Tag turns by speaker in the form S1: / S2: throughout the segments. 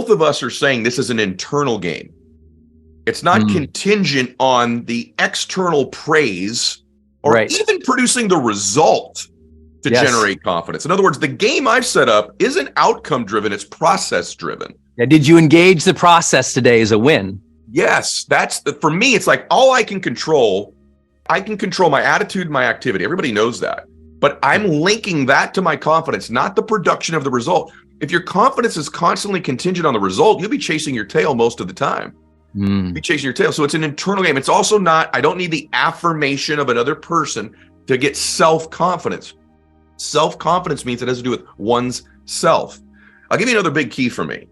S1: both of us are saying this is an internal game. It's not contingent on the external praise or even producing the result to generate confidence. In other words, the game I've set up isn't outcome driven, it's process driven.
S2: Yeah, did you engage the process today as a win?
S1: Yes, for me, it's like all I can control my attitude, my activity. Everybody knows that. But I'm linking that to my confidence, not the production of the result. If your confidence is constantly contingent on the result, you'll be chasing your tail most of the time. You'll be chasing your tail. So it's an internal game. It's also not, I don't need the affirmation of another person to get self-confidence. Self-confidence means it has to do with one's self. I'll give you another big key for me.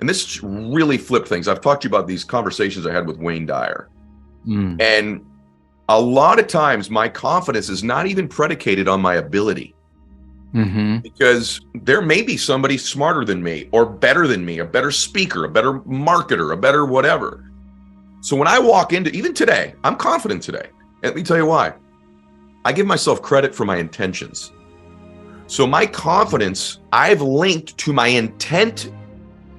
S1: And this really flipped things. I've talked to you about these conversations I had with Wayne Dyer. And a lot of times my confidence is not even predicated on my ability. Because there may be somebody smarter than me or better than me, a better speaker, a better marketer, a better whatever. So when I walk into, even today, I'm confident today. Let me tell you why. I give myself credit for my intentions. So my confidence, I've linked to my intent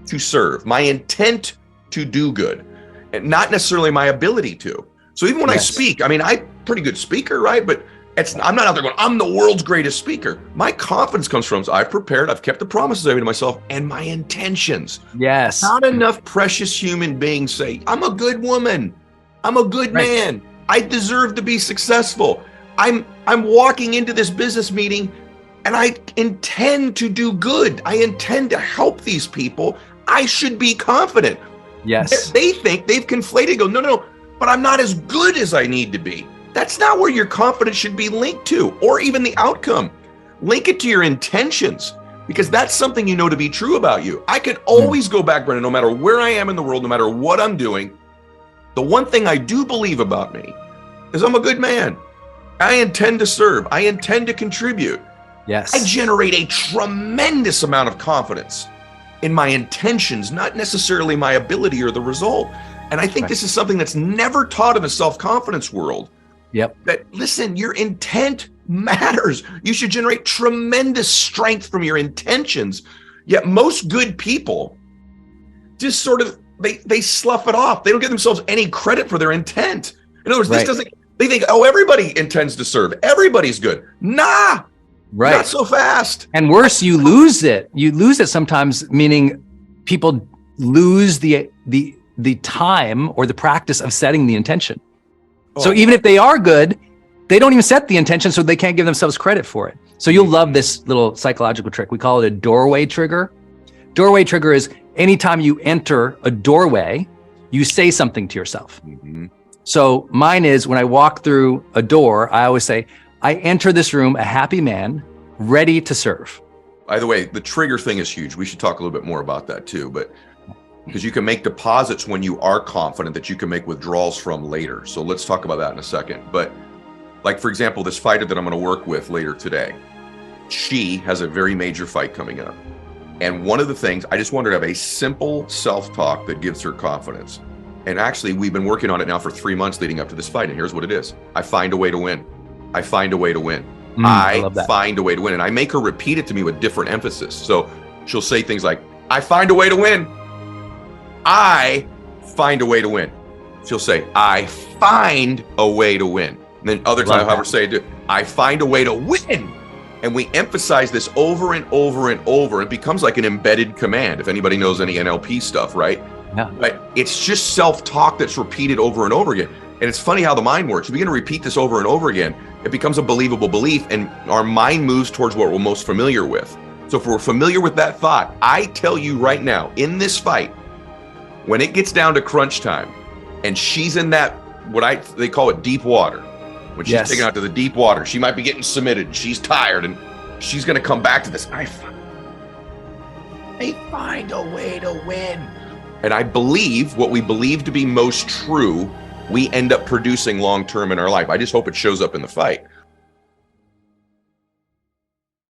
S1: to serve, my intent to do good, and not necessarily my ability to. So even when I speak, I mean, I'm a pretty good speaker, right? But I'm not out there going, I'm the world's greatest speaker. My confidence comes from, I've prepared, I've kept the promises I made to myself and my intentions.
S2: Yes.
S1: Not enough precious human beings say, I'm a good woman. I'm a good man. I deserve to be successful. I'm walking into this business meeting and I intend to do good. I intend to help these people. I should be confident.
S2: Yes.
S1: They think they've conflated, go, no, but I'm not as good as I need to be. That's not where your confidence should be linked to, or even the outcome. Link it to your intentions, because that's something you know to be true about you. I could always go back, Brendan, no matter where I am in the world, no matter what I'm doing. The one thing I do believe about me is I'm a good man. I intend to serve. I intend to contribute.
S2: Yes.
S1: I generate a tremendous amount of confidence in my intentions, not necessarily my ability or the result. And I think this is something that's never taught in the self-confidence world. That, listen, your intent matters. You should generate tremendous strength from your intentions. Yet most good people just sort of, they slough it off. They don't give themselves any credit for their intent. In other words, they think, oh, everybody intends to serve. Everybody's good. Nah, not so fast.
S2: And worse, you lose it. You lose it sometimes, meaning people lose the time or the practice of setting the intention. So even if they are good, they don't even set the intention, so they can't give themselves credit for it. So you'll love this little psychological trick. We call it a doorway trigger. Doorway trigger is anytime you enter a doorway, you say something to yourself. So mine is when I walk through a door, I always say, I enter this room a happy man, ready to serve.
S1: By the way, the trigger thing is huge. We should talk a little bit more about that too, but because you can make deposits when you are confident that you can make withdrawals from later. So let's talk about that in a second. But like, for example, this fighter that I'm going to work with later today, she has a very major fight coming up. And one of the things, I just want her to have a simple self-talk that gives her confidence. And actually, we've been working on it now for 3 months leading up to this fight. And here's what it is. I find a way to win. I find a way to win. I find a way to win. And I make her repeat it to me with different emphasis. So she'll say things like, I find a way to win. I find a way to win. She'll say, I find a way to win. And then other times I'll have her say, I find a way to win. And we emphasize this over and over and over. It becomes like an embedded command, if anybody knows any NLP stuff, right? But it's just self-talk that's repeated over and over again. And it's funny how the mind works. If we begin to repeat this over and over again, it becomes a believable belief, and our mind moves towards what we're most familiar with. So if we're familiar with that thought, I tell you right now, in this fight, when it gets down to crunch time and she's in that, they call it deep water, when she's taken out to the deep water, she might be getting submitted, she's tired, and she's going to come back to this. I find a way to win. And I believe what we believe to be most true, we end up producing long-term in our life. I just hope it shows up in the fight.